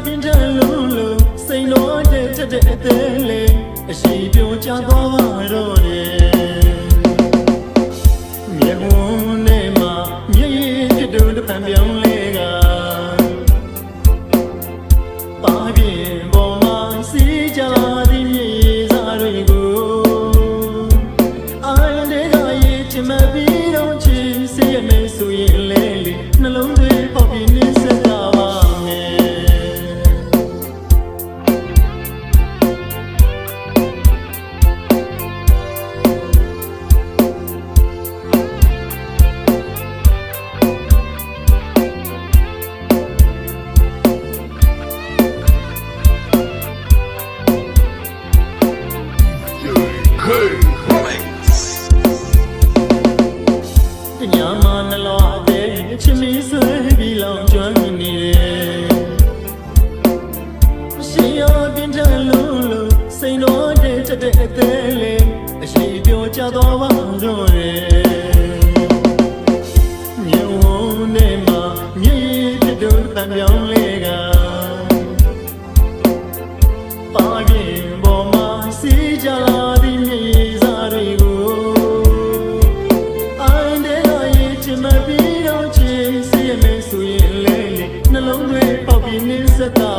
ပြင်ထလုံးလုံးစိန်တော်တဲ့ထက်တဲ့အသေးလေးအရှိပြုံးချသွားပါတော့တယ်မြေဝန်နဲ့မှမြေဖြစ်တူတစ်ဖန်ပြောင်းလဲကပါပြင်ပေါ်မှာစီးကြလာသည်မြေစားတွေကိုအိုင်တဲ့ကရေးချင်မပြီးတော့ချစ်စေရမယ်ဆိုရင်လေနှလုံးတွေပေါက်ပြီးနေစတာပါမယ်ညမနှလုံးအသေးချစ်မီဆွဲပြီးလောင်ကျွမ်းနေတယ်ရှင်ရောပြင်ထလုံးလုံးစိန်တော်တဲ့ထက်တဲ့အသေးလေးအရှိပြောကြတော့ပါတော့တယ်မြေဝန်နဲ့မှမြေဖြစ်တူတန်ပြောင်းလေးကပါပြင်ပေါ်မှာစီးကြလာသည်မြေစားတွေကိုမပြီးတော့ချစ်စေရမယ်ဆိုရင်လေနှလုံးတွေပေါက်ပြီးနေစတာ